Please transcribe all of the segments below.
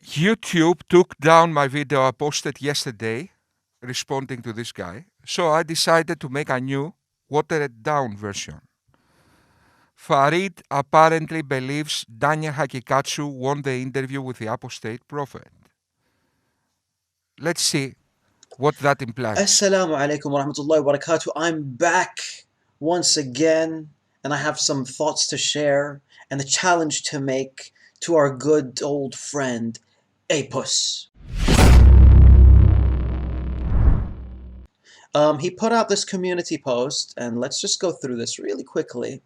YouTube took down my video I posted yesterday responding to this guy, so I decided to make a new, watered down version. Farid apparently believes Daniel Hakikatsu won the interview with the apostate prophet. Let's see what that implies. Assalamu alaikum wa rahmatullahi wa barakatuh. I'm back once again, and I have some thoughts to share and a challenge to make to our good old friend, Apus. He put out this community post, and let's just go through this really quickly.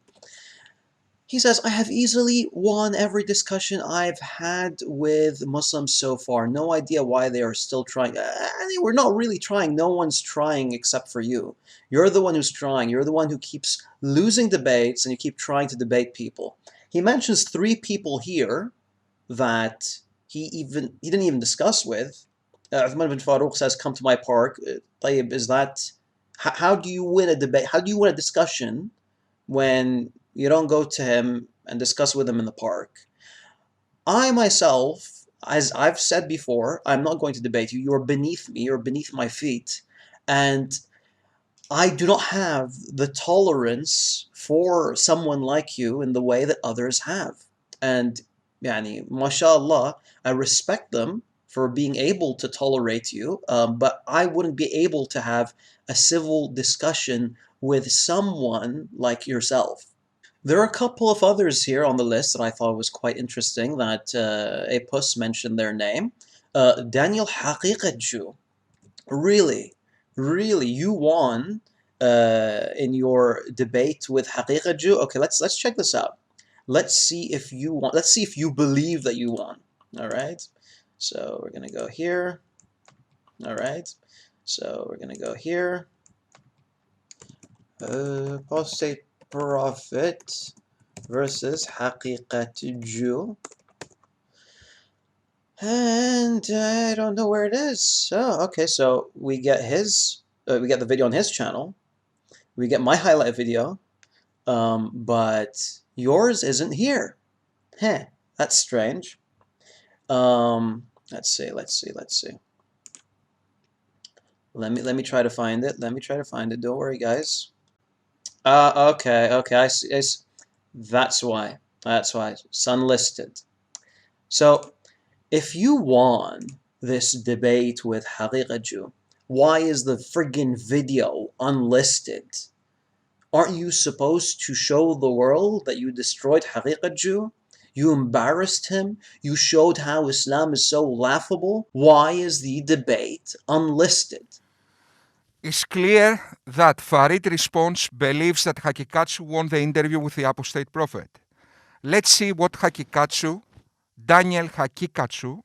He says, I have easily won every discussion I've had with Muslims so far. No idea why they are still trying. We're not really trying. No one's trying except for you. You're the one who's trying. You're the one who keeps losing debates and you keep trying to debate people. He mentions 3 people here that he didn't even discuss with. Uthman bin Farouk says, come to my park. Tayyib, is that... How do you win a debate? How do you win a discussion when you don't go to him and discuss with him in the park? I myself, as I've said before, I'm not going to debate you. You're beneath me. You're beneath my feet. And I do not have the tolerance for someone like you in the way that others have. And, mashallah, I respect them for being able to tolerate you, but I wouldn't be able to have a civil discussion with someone like yourself. There are a couple of others here on the list that I thought was quite interesting that Apus mentioned their name. Daniel Haqiqatju. Really, you won in your debate with Haqiqatju. Okay, let's check this out. Let's see if you won. Let's see if you believe that you won. All right. So we're gonna go here. All right. So we're gonna go here. Apostate prophet versus Haqiqatju. And I don't know where it is. Oh, okay. So we get we get the video on his channel. We get my highlight video, but yours isn't here. Heh, that's strange. Let's see. Let me try to find it. Don't worry, guys. Okay. I see. That's why. It's unlisted. So, if you won this debate with Haqiqatju, why is the friggin' video unlisted? Aren't you supposed to show the world that you destroyed Haqiqatju? You embarrassed him. You showed how Islam is so laughable. Why is the debate unlisted? It's clear that Farid response believes that Hakikatsu won the interview with the apostate prophet. Let's see what Daniel Hakikatsu,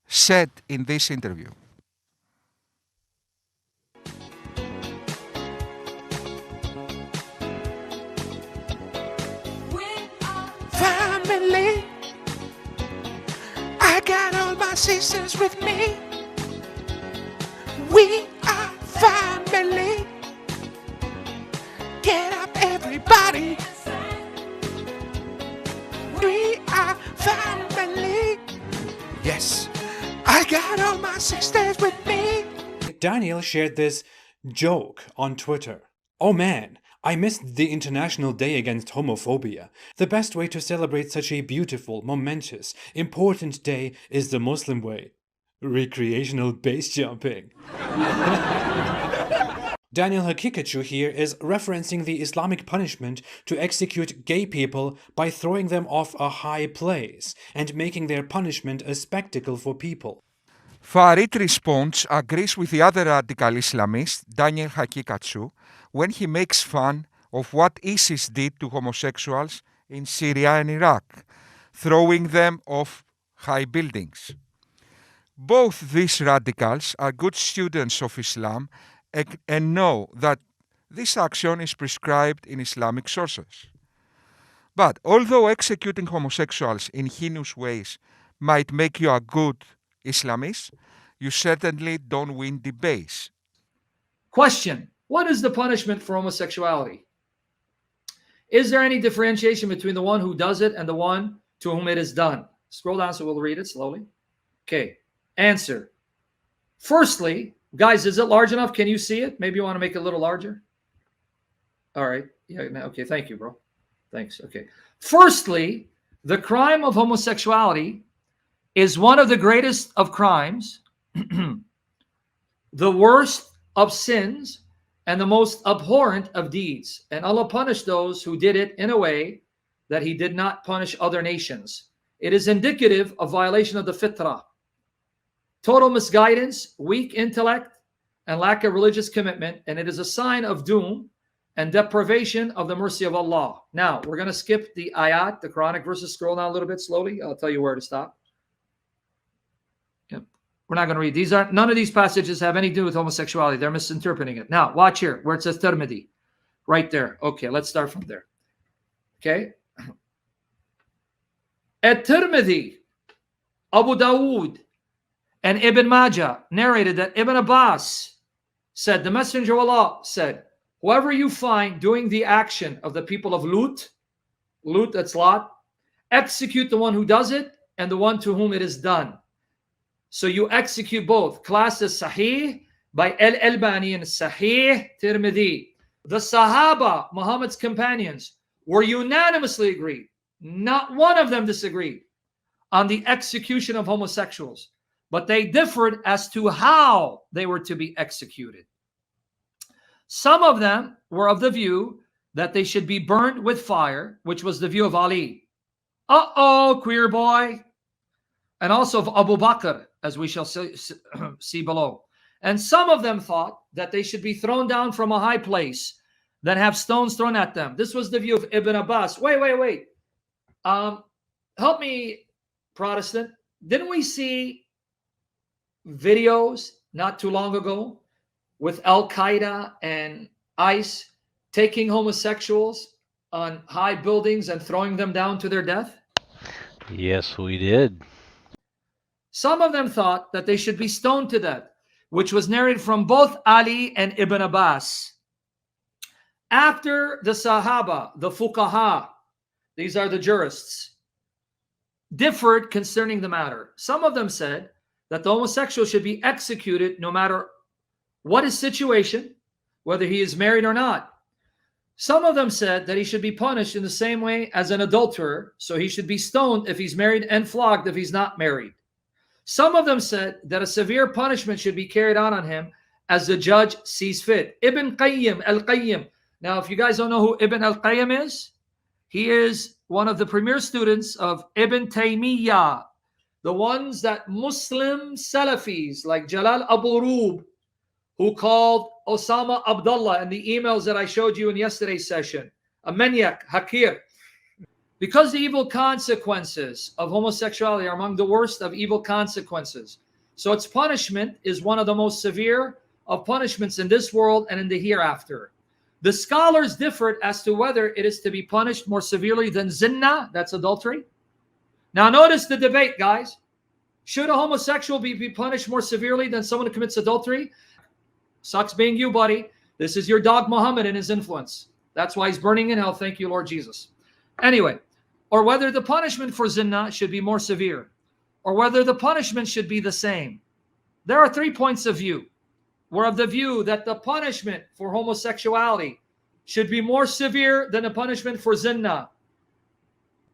said in this interview. Family, I got all my sisters with me. We are family. Get up, everybody. We are family. Yes, I got all my sisters with me. Daniel shared this joke on Twitter. Oh man, I missed the International Day Against Homophobia. The best way to celebrate such a beautiful, momentous, important day is the Muslim way. Recreational base jumping. Daniel Hakikatsu here is referencing the Islamic punishment to execute gay people by throwing them off a high place and making their punishment a spectacle for people. Farid response agrees with the other radical Islamist, Daniel Hakikatsu, when he makes fun of what ISIS did to homosexuals in Syria and Iraq, throwing them off high buildings. Both these radicals are good students of Islam and know that this action is prescribed in Islamic sources. But although executing homosexuals in heinous ways might make you a good Islamist, you certainly don't win debates. Question: what is the punishment for homosexuality? Is there any differentiation between the one who does it and the one to whom it is done? Scroll down so we'll read it slowly. Okay, answer. Firstly, guys, is it large enough? Can you see it? Maybe you want to make it a little larger. All right. Yeah. Okay. Thank you, bro. Thanks. Okay. Firstly, the crime of homosexuality is one of the greatest of crimes, the worst of sins, and the most abhorrent of deeds. And Allah punished those who did it in a way that He did not punish other nations. It is indicative of violation of the fitrah, total misguidance, weak intellect, and lack of religious commitment, and it is a sign of doom and deprivation of the mercy of Allah. Now, we're going to skip the ayat, the Quranic verses. Scroll down a little bit slowly. I'll tell you where to stop. Yep. We're not going to read. None of these passages have anything to do with homosexuality. They're misinterpreting it. Now, watch here, where it says Tirmidhi. Right there. Okay, let's start from there. Okay. At Tirmidhi, Abu Dawood, and Ibn Majah narrated that Ibn Abbas said, the Messenger of Allah said, whoever you find doing the action of the people of Lut, that's Lot, execute the one who does it and the one to whom it is done. So you execute both. Class is Sahih by Al-Albani and Sahih Tirmidhi. The Sahaba, Muhammad's companions, were unanimously agreed. Not one of them disagreed on the execution of homosexuals, but they differed as to how they were to be executed. Some of them were of the view that they should be burned with fire, which was the view of Ali. Uh-oh, queer boy. And also of Abu Bakr, as we shall see below. And some of them thought that they should be thrown down from a high place, then have stones thrown at them. This was the view of Ibn Abbas. Wait. Help me, Protestant. Didn't we see videos not too long ago with Al-Qaeda and ICE taking homosexuals on high buildings and throwing them down to their death? Yes, we did. Some of them thought that they should be stoned to death, which was narrated from both Ali and Ibn Abbas. After the Sahaba, the Fuqaha, these are the jurists, differed concerning the matter. Some of them said that the homosexual should be executed no matter what his situation, whether he is married or not. Some of them said that he should be punished in the same way as an adulterer, so he should be stoned if he's married and flogged if he's not married. Some of them said that a severe punishment should be carried out on him as the judge sees fit. Ibn Qayyim, Al-Qayyim. Now, if you guys don't know who Ibn Al-Qayyim is, he is one of the premier students of Ibn Taymiyyah, the ones that Muslim Salafis like Jalal Abu Rub, who called Osama Abdullah in the emails that I showed you in yesterday's session, a maniac, Hakir. Because the evil consequences of homosexuality are among the worst of evil consequences. So its punishment is one of the most severe of punishments in this world and in the hereafter. The scholars differed as to whether it is to be punished more severely than zina, that's adultery. Now notice the debate, guys. Should a homosexual be punished more severely than someone who commits adultery? Sucks being you, buddy. This is your dog Muhammad and his influence. That's why he's burning in hell. Thank you, Lord Jesus. Anyway, or whether the punishment for zina should be more severe, or whether the punishment should be the same. There are 3 points of view. We're of the view that the punishment for homosexuality should be more severe than the punishment for zina.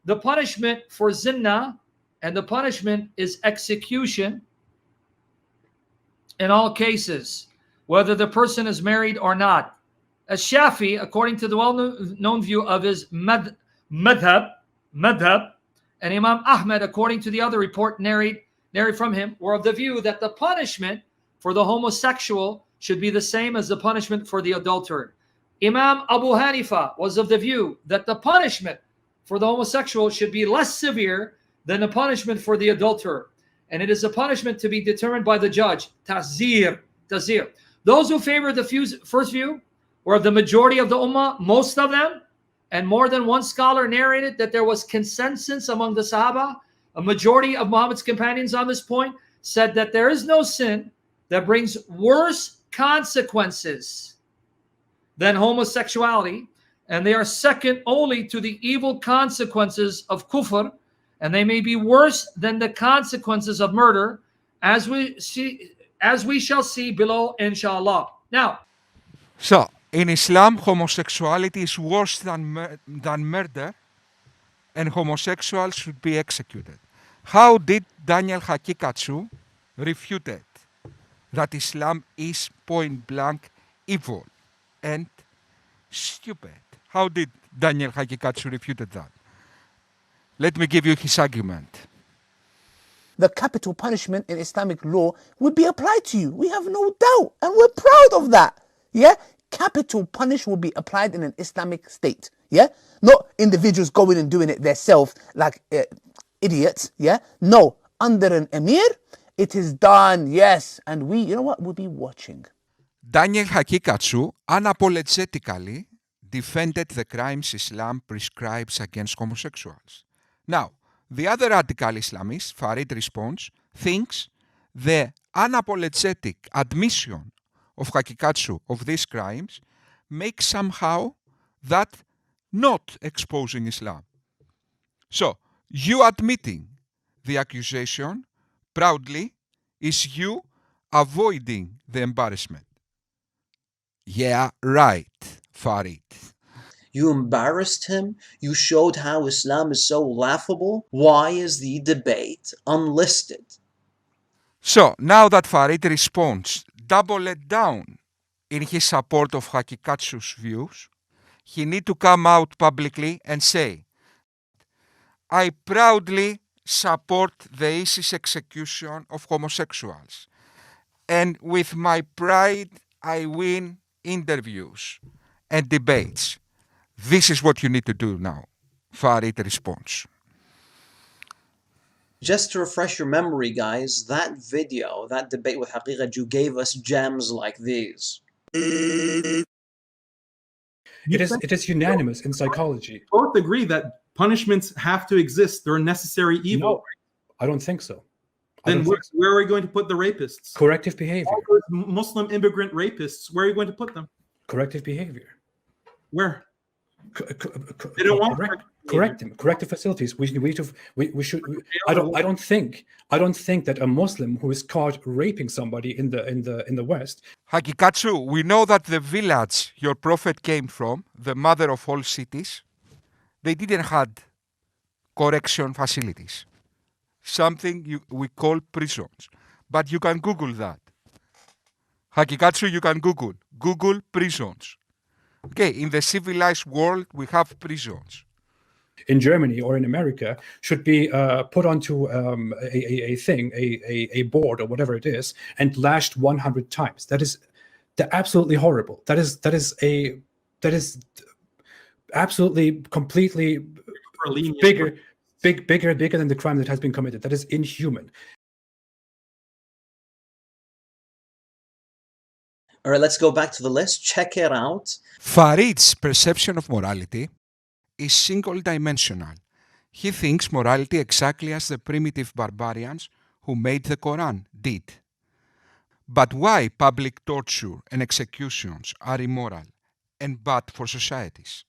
The punishment for zina and the punishment is execution in all cases, whether the person is married or not. As Shafi, according to the well-known view of his madhab, and Imam Ahmed, according to the other report narrated from him, were of the view that the punishment for the homosexual should be the same as the punishment for the adulterer. Imam Abu Hanifa was of the view that the punishment for the homosexual should be less severe than the punishment for the adulterer. And it is a punishment to be determined by the judge. Tazir. Those who favor the first view were of the majority of the ummah, most of them, and more than one scholar narrated that there was consensus among the Sahaba. A majority of Muhammad's companions on this point said that there is no sin that brings worse consequences than homosexuality, and they are second only to the evil consequences of kufr, and they may be worse than the consequences of murder, as we shall see below, inshallah. Now, So, in Islam, homosexuality is worse than murder, and homosexuals should be executed. How did Daniel Hakikatsu refute it? That Islam is point blank evil and stupid. How did Daniel Hakikatsu refute that? Let me give you his argument. The capital punishment in Islamic law would be applied to you. We have no doubt, and we're proud of that. Yeah? Capital punish will be applied in an Islamic state. Yeah? Not individuals going and doing it themselves like idiots. Yeah? No. Under an emir, it is done. Yes. And we, you know what? We'll be watching. Daniel Hakikatsu unapologetically defended the crimes Islam prescribes against homosexuals. Now, the other radical Islamist, Farid responds, thinks the unapologetic admission of Hakikatsu of these crimes makes somehow that not exposing Islam. So, you admitting the accusation proudly is you avoiding the embarrassment. Yeah, right, Farid. You embarrassed him. You showed how Islam is so laughable. Why is the debate unlisted? So, now that Farid responds, doubled down in his support of Hakikatsu's views, he need to come out publicly and say, I proudly support the ISIS execution of homosexuals. And with my pride, I win interviews and debates. This is what you need to do now. Farid responds. Just to refresh your memory, guys, that video, that debate with Haqiqatu gave us gems like these. It is unanimous in psychology. Both agree that punishments have to exist. They're a necessary evil. No, I don't think so. Then where are we going to put the rapists? Corrective behavior. All those Muslim immigrant rapists, where are you going to put them? Corrective behavior. Where? They don't want correct them. Corrective facilities. We should. I don't think that a Muslim who is caught raping somebody in the West. Hakikatsu, we know that the village your prophet came from, the mother of all cities, they didn't have correction facilities. Something we call prisons. But you can Google that. Hakikatsu, you can Google prisons. Okay, in the civilized world, we have prisons. In Germany or in America, should be put onto a board or whatever it is, and lashed 100 times. That is absolutely horrible. That is absolutely completely bigger than the crime that has been committed. That is inhuman. All right, let's go back to the list. Check it out. Farid's perception of morality is single-dimensional. He thinks morality exactly as the primitive barbarians who made the Quran did. But why public torture and executions are immoral and bad for societies?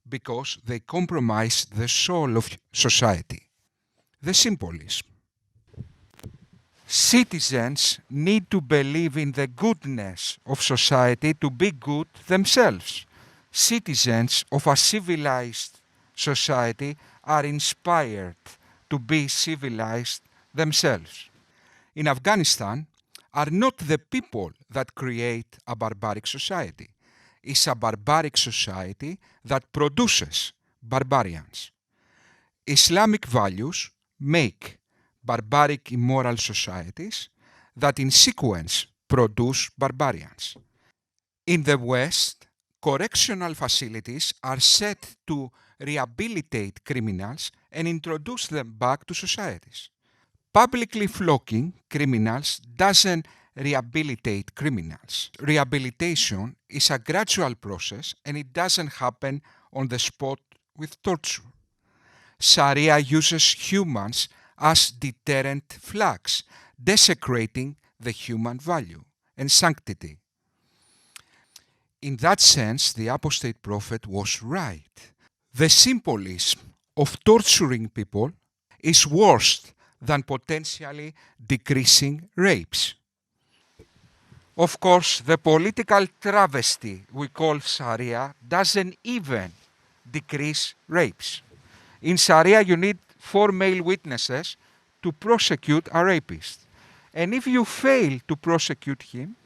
Because they compromise the soul of society. The symbolism. Citizens need to believe in the goodness of society to be good themselves. Citizens of a civilized society are inspired to be civilized themselves. In Afghanistan, are not the people that create a barbaric society. It's a barbaric society that produces barbarians. Islamic values make barbaric immoral societies that in sequence produce barbarians. In the West, correctional facilities are set to rehabilitate criminals and introduce them back to societies. Publicly flocking criminals doesn't rehabilitate criminals. Rehabilitation is a gradual process and it doesn't happen on the spot with torture. Sharia uses humans as deterrent flags, desecrating the human value and sanctity. In that sense, the apostate prophet was right. The symbolism of torturing people is worse than potentially decreasing rapes. Of course, the political travesty we call Sharia doesn't even decrease rapes. In Sharia, you need 4 male witnesses to prosecute a rapist. And if you fail to prosecute him,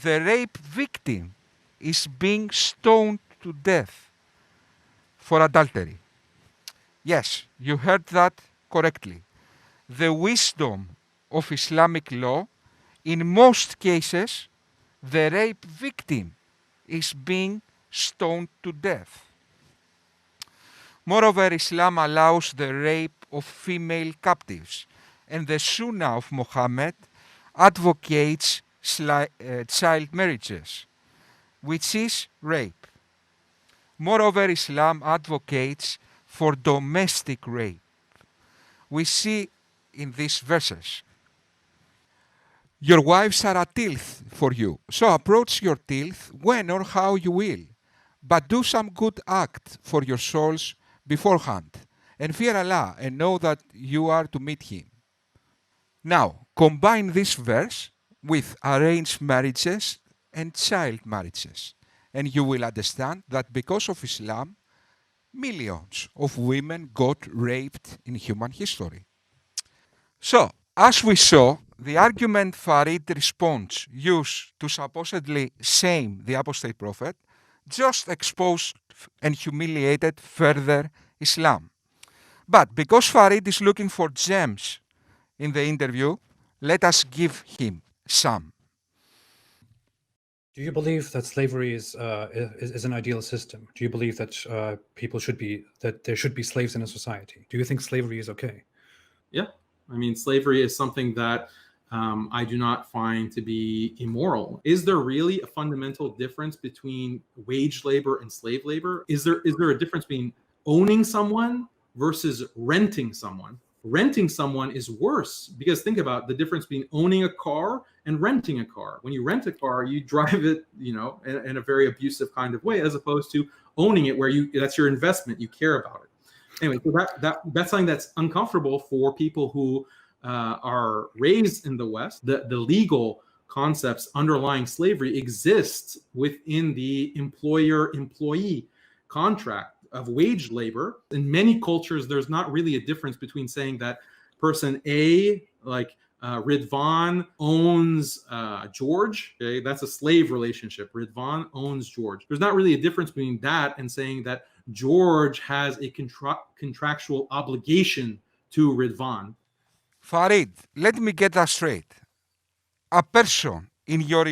the rape victim is being stoned to death for adultery. Yes, you heard that correctly. The wisdom of Islamic law, in most cases, the rape victim is being stoned to death. Moreover, Islam allows the rape of female captives, and the Sunnah of Muhammad advocates child marriages, which is rape. Moreover, Islam advocates for domestic rape. We see in these verses, your wives are a tilth for you, so approach your tilth when or how you will, but do some good act for your souls beforehand, and fear Allah and know that you are to meet Him. Now, combine this verse with arranged marriages and child marriages, and you will understand that because of Islam, millions of women got raped in human history. So, as we saw, the argument Farid response used to supposedly shame the apostate prophet just exposed and humiliated further Islam. But because Farid is looking for gems in the interview, let us give him some. Do you believe that slavery is an ideal system? Do you believe that that there should be slaves in a society? Do you think slavery is okay? Yeah. I mean, slavery is something that I do not find to be immoral. Is there really a fundamental difference between wage labor and slave labor? Is there a difference between owning someone versus renting someone? Renting someone is worse, because think about the difference between owning a car and renting a car. When you rent a car, you drive it, in a very abusive kind of way, as opposed to owning it, where that's your investment, you care about it. Anyway, so that's something that's uncomfortable for people who are raised in the West. The legal concepts underlying slavery exist within the employer-employee contract of wage labor. In many cultures, there's not really a difference between saying that person A, like Ridvan, owns George. Okay, that's a slave relationship. Ridvan owns George. There's not really a difference between that and saying that George has a contractual obligation to Ridvan. Farid, let me get that straight. A person in your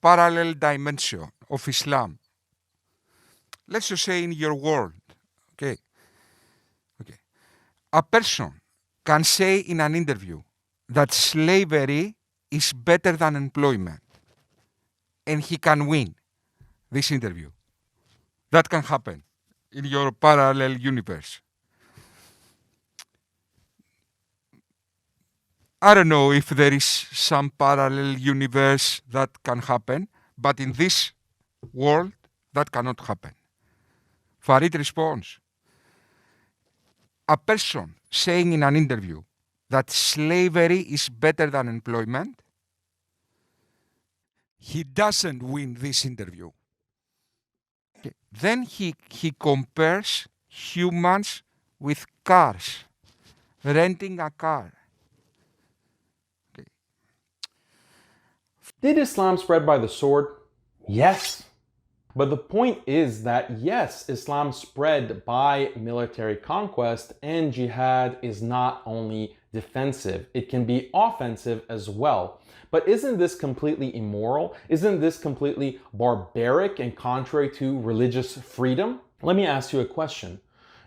parallel dimension of Islam, let's just say in your world, okay, a person can say in an interview that slavery is better than employment, and he can win this interview. That can happen in your parallel universe. I don't know if there is some parallel universe that can happen, but in this world, that cannot happen. Farid responds, a person saying in an interview that slavery is better than employment, he doesn't win this interview. Okay. Then he compares humans with cars, renting a car. Okay. Did Islam spread by the sword? Yes. But the point is that yes, Islam spread by military conquest, and jihad is not only defensive, it can be offensive as well. But isn't this completely immoral? Isn't this completely barbaric and contrary to religious freedom? Let me ask you a question.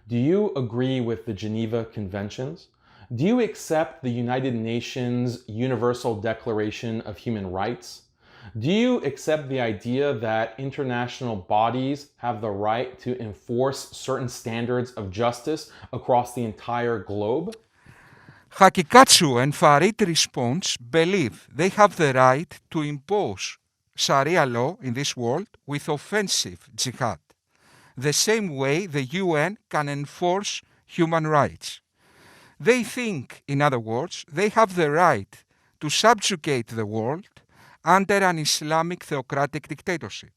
Do you agree with the Geneva Conventions? Do you accept the United Nations Universal Declaration of Human Rights? Do you accept the idea that international bodies have the right to enforce certain standards of justice across the entire globe? Hakikatsu and Farid response believe they have the right to impose Sharia law in this world with offensive jihad, the same way the UN can enforce human rights. They think, in other words, they have the right to subjugate the world under an Islamic theocratic dictatorship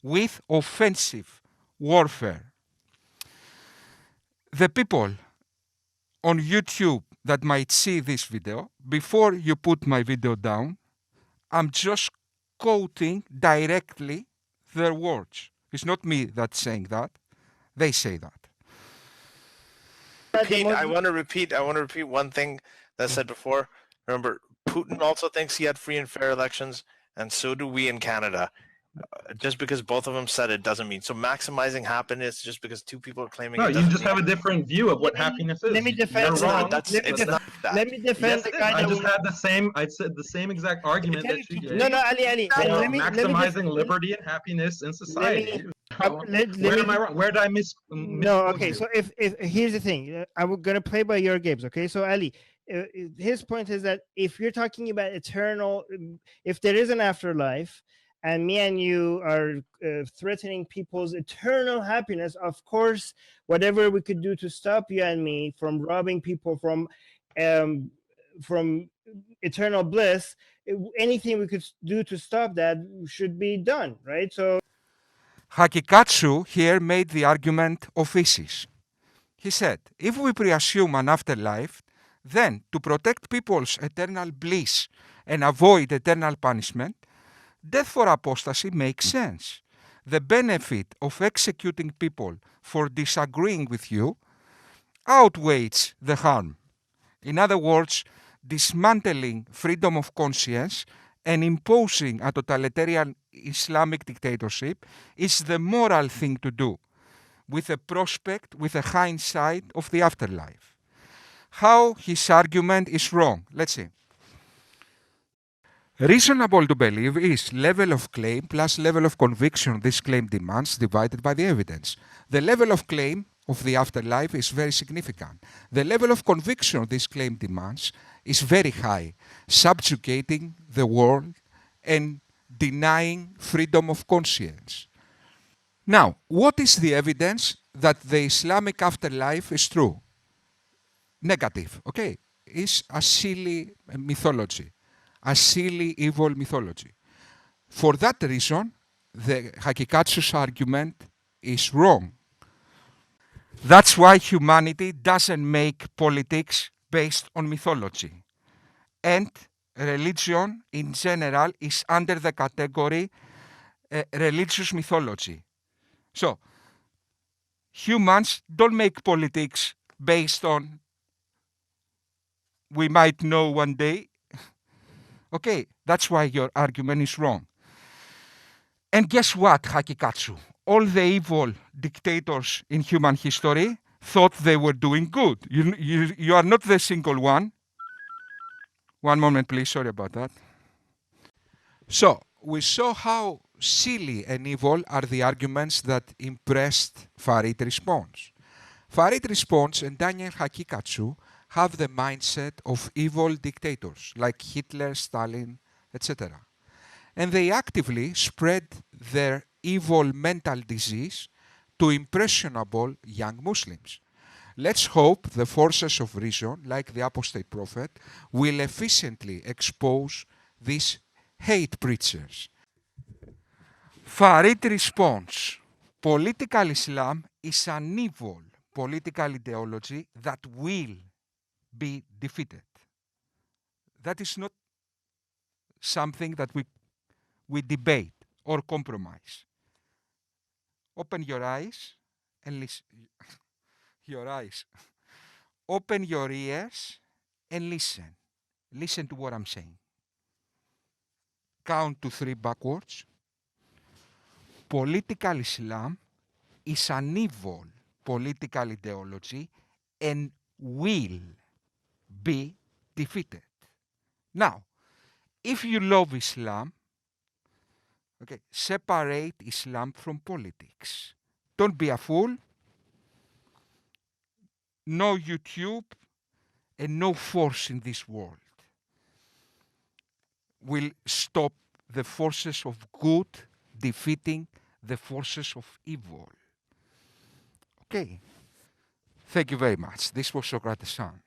with offensive warfare. The people on YouTube that might see this video, before you put my video down, I'm just quoting directly their words. It's not me that's saying that. They say that. I want to repeat one thing that I said before. Remember, Putin also thinks he had free and fair elections, and so do we in Canada. Just because both of them said it doesn't mean so maximizing happiness. Just because two people are claiming No, it you doesn't just mean have a different view of what happiness is. let me defend- You're wrong. it's not that. Let me defend Yes, the it is. guy I that just will- had the same. I said the same exact argument that you gave. No, Ali. for Let me maximizing liberty and happiness in society. Where am I wrong? Where did I miss? No, misquote okay. you? So if here's the thing, I'm gonna play by your games. Okay, so Ali, his point is that if you're talking about eternal, if there is an afterlife, and me and you are threatening people's eternal happiness, of course, whatever we could do to stop you and me from robbing people from eternal bliss, anything we could do to stop that should be done, right? So. Hakikatsu here made the argument of ISIS. He said, if we preassume an afterlife, then to protect people's eternal bliss and avoid eternal punishment, death for apostasy makes sense. The benefit of executing people for disagreeing with you outweighs the harm. In other words, dismantling freedom of conscience and imposing a totalitarian Islamic dictatorship is the moral thing to do, with a prospect, with a hindsight of the afterlife. How his argument is wrong. Let's see. Reasonable to believe is level of claim plus level of conviction this claim demands divided by the evidence. The level of claim of the afterlife is very significant. The level of conviction this claim demands is very high, subjugating the world and denying freedom of conscience. Now, what is the evidence that the Islamic afterlife is true? Negative, okay? It's a silly mythology, a silly evil mythology. For that reason, the Hakikatsu's argument is wrong. That's why humanity doesn't make politics based on mythology. And religion in general is under the category religious mythology. So, humans don't make politics based on we might know one day. Okay, that's why your argument is wrong. And guess what, Hakikatsu? All the evil dictators in human history thought they were doing good. You are not the single one. One moment, please. Sorry about that. So, we saw how silly and evil are the arguments that impressed Farid response. Farid response and Daniel Hakikatsu have the mindset of evil dictators like Hitler, Stalin, etc. And they actively spread their evil mental disease to impressionable young Muslims. Let's hope the forces of reason, like the Apostate Prophet, will efficiently expose these hate preachers. Farid responds, political Islam is an evil political ideology that will be defeated. That is not something that we debate or compromise. Open your eyes and listen. Your eyes. Open your ears and listen. Listen to what I'm saying. Count to 3 backwards. Political Islam is an evil political ideology and will be defeated. Now, if you love Islam, okay, separate Islam from politics. Don't be a fool. No YouTube and no force in this world will stop the forces of good defeating the forces of evil. Okay. Thank you very much. This was Socrates Son.